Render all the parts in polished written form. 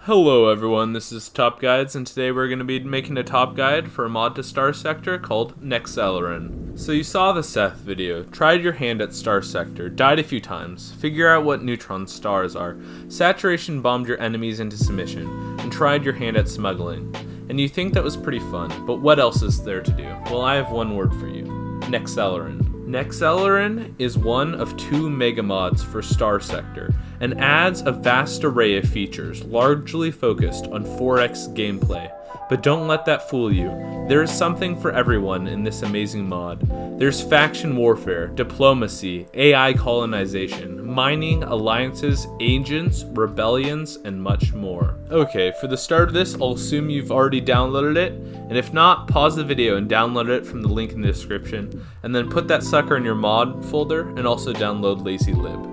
Hello everyone, this is Top Guides, and today we're going to be making a top guide for a mod to Starsector called Nexerelin. So you saw the Seth video, tried your hand at Starsector, died a few times, figure out what neutron stars are, saturation bombed your enemies into submission, and tried your hand at smuggling. And you think that was pretty fun, but what else is there to do? Well, I have one word for you: Nexerelin. Nexerelin is one of two mega mods for Starsector and adds a vast array of features largely focused on 4x gameplay. But don't let that fool you. There is something for everyone in this amazing mod. There's faction warfare, diplomacy, AI colonization, mining, alliances, agents, rebellions, and much more. Okay, for the start of this, I'll assume you've already downloaded it, and if not, pause the video and download it from the link in the description, and then put that sucker in your mod folder and also download LazyLib.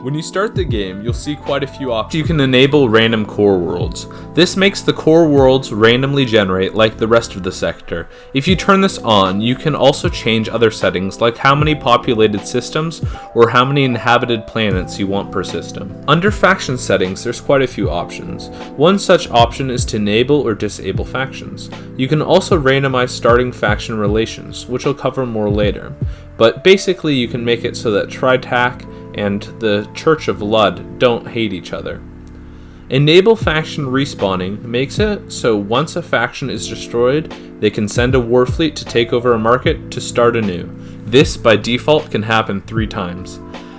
When you start the game, you'll see quite a few options. You can enable random core worlds. This makes the core worlds randomly generate like the rest of the sector. If you turn this on, you can also change other settings like how many populated systems or how many inhabited planets you want per system. Under faction settings, there's quite a few options. One such option is to enable or disable factions. You can also randomize starting faction relations, which I'll cover more later. But basically you can make it so that Tritac and the Church of Lud don't hate each other. Enable faction respawning makes it so once a faction is destroyed, they can send a war fleet to take over a market to start anew. This by default can happen 3 times.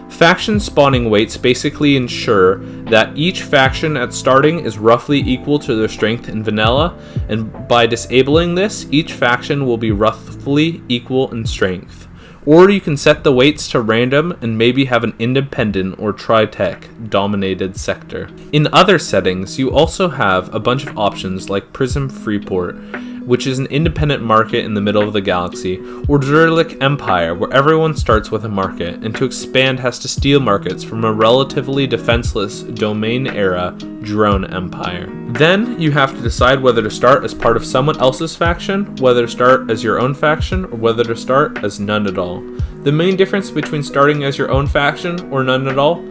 Faction spawning weights basically ensure that each faction at starting is roughly equal to their strength in vanilla, and by disabling this, each faction will be roughly equal in strength. Or you can set the weights to random and maybe have an independent or Tritech dominated sector. In other settings, you also have a bunch of options like Prism Freeport, which is an independent market in the middle of the galaxy, or Drilic Empire, where everyone starts with a market, and to expand has to steal markets from a relatively defenseless domain-era drone empire. Then you have to decide whether to start as part of someone else's faction, whether to start as your own faction, or whether to start as none at all. The main difference between starting as your own faction or none at all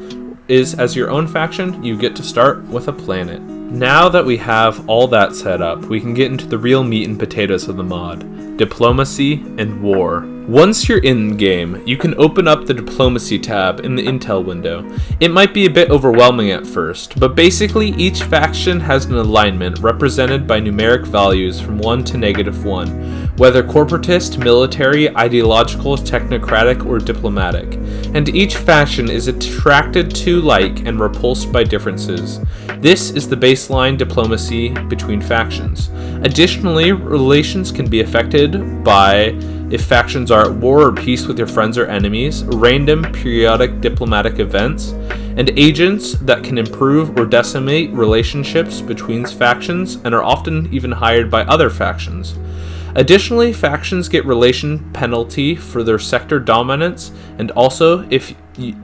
is as your own faction, you get to start with a planet. Now that we have all that set up, we can get into the real meat and potatoes of the mod: diplomacy and war. Once you're in game, you can open up the diplomacy tab in the intel window. It might be a bit overwhelming at first, but basically each faction has an alignment represented by numeric values from 1 to -1, whether corporatist, military, ideological, technocratic, or diplomatic. And each faction is attracted to, like, and repulsed by differences. This is the baseline diplomacy between factions. Additionally, relations can be affected by if factions are at war or peace with your friends or enemies, random periodic diplomatic events, and agents that can improve or decimate relationships between factions and are often even hired by other factions. Additionally, factions get relation penalty for their sector dominance and also if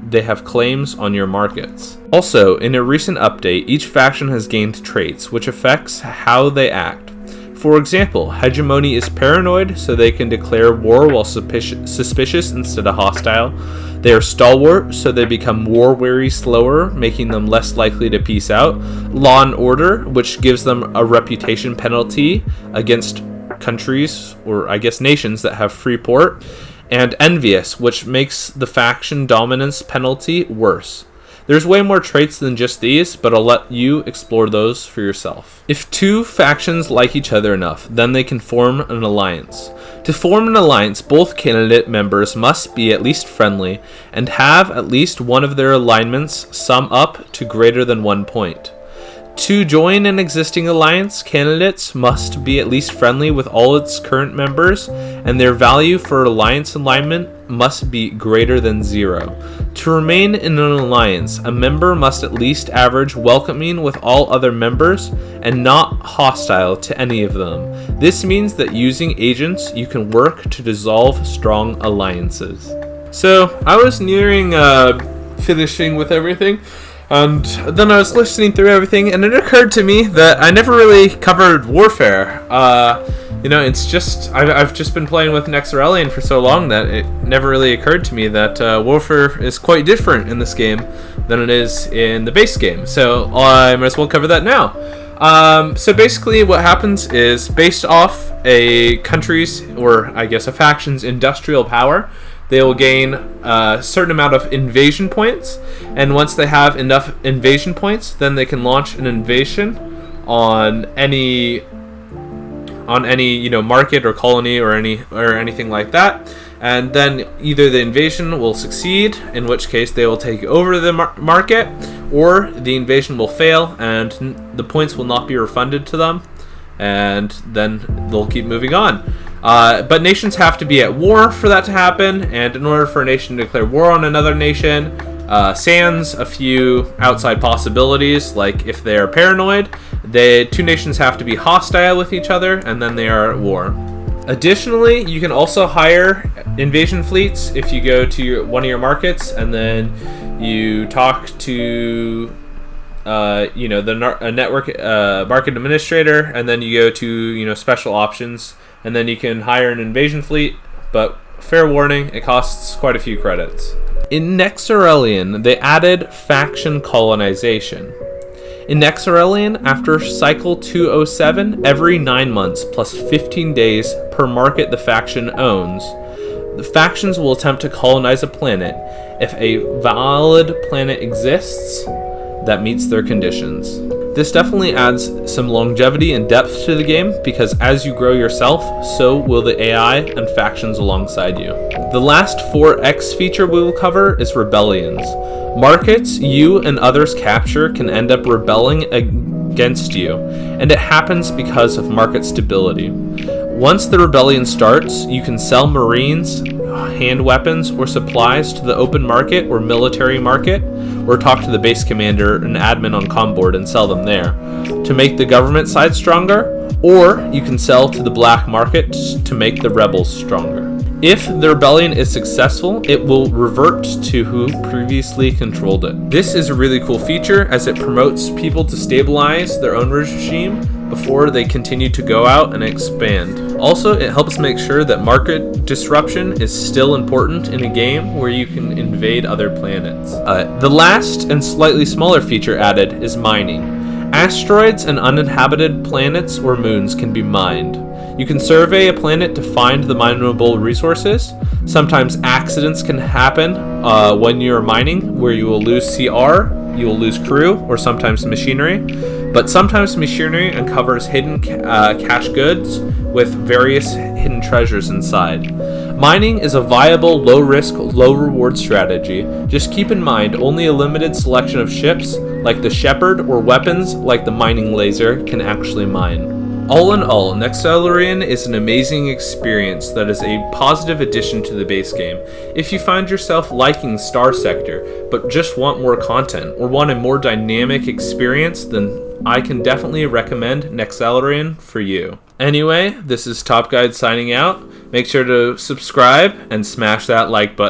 they have claims on your markets. Also, in a recent update, each faction has gained traits which affects how they act. For example, hegemony is paranoid, so they can declare war while suspicious instead of hostile. They are stalwart, so they become war-weary slower, making them less likely to peace out. Law and order, which gives them a reputation penalty against countries, or I guess nations, that have free port. And envious, which makes the faction dominance penalty worse. There's way more traits than just these, but I'll let you explore those for yourself. If two factions like each other enough, then they can form an alliance. To form an alliance, both candidate members must be at least friendly and have at least one of their alignments sum up to greater than 1 point. To join an existing alliance, candidates must be at least friendly with all its current members, and their value for alliance alignment must be greater than 0. To remain in an alliance, a member must at least average welcoming with all other members and not hostile to any of them. This means that using agents, you can work to dissolve strong alliances. So, I was nearing finishing with everything, And then I was listening through everything, and it occurred to me that I never really covered warfare. It's just I've just been playing with Nexerelin for so long that it never really occurred to me that warfare is quite different in this game than it is in the base game. So I might as well cover that now. So basically what happens is, based off a country's, or I guess a faction's industrial power, they will gain a certain amount of invasion points, and once they have enough invasion points, then they can launch an invasion on any market or colony or anything like that, and then either the invasion will succeed, in which case they will take over the market, or the invasion will fail and the points will not be refunded to them, and then they'll keep moving on. But nations have to be at war for that to happen, and in order for a nation to declare war on another nation, sans a few outside possibilities, like if they are paranoid, the two nations have to be hostile with each other, and then they are at war. Additionally, you can also hire invasion fleets if you go to one of your markets, and then you talk to the network market administrator, and then you go to special options, and then you can hire an invasion fleet. But fair warning, it costs quite a few credits. In Nexerelin, they added faction colonization. In Nexerelin, after cycle 207, every 9 months plus 15 days per market the faction owns, the factions will attempt to colonize a planet if a valid planet exists that meets their conditions. This definitely adds some longevity and depth to the game, because as you grow yourself, so will the AI and factions alongside you. The last 4X feature we will cover is rebellions. Markets you and others capture can end up rebelling against you, and it happens because of market stability. Once the rebellion starts, you can sell marines, hand weapons, or supplies to the open market or military market, or talk to the base commander and admin on Comboard and sell them there to make the government side stronger, or you can sell to the black market to make the rebels stronger. If the rebellion is successful, it will revert to who previously controlled it. This is a really cool feature, as it promotes people to stabilize their own regime before they continue to go out and expand. Also, it helps make sure that market disruption is still important in a game where you can invade other planets. The last and slightly smaller feature added is mining. Asteroids and uninhabited planets or moons can be mined. You can survey a planet to find the mineable resources. Sometimes accidents can happen when you're mining, where you will lose CR, you will lose crew, or sometimes machinery. But sometimes machinery uncovers hidden cache goods with various hidden treasures inside. Mining is a viable, low-risk, low-reward strategy. Just keep in mind, only a limited selection of ships, like the Shepherd, or weapons, like the mining laser, can actually mine. All in all, Nexerelin is an amazing experience that is a positive addition to the base game. If you find yourself liking Starsector, but just want more content, or want a more dynamic experience, then I can definitely recommend Nexerelin for you. Anyway, this is Top Guide signing out. Make sure to subscribe and smash that like button.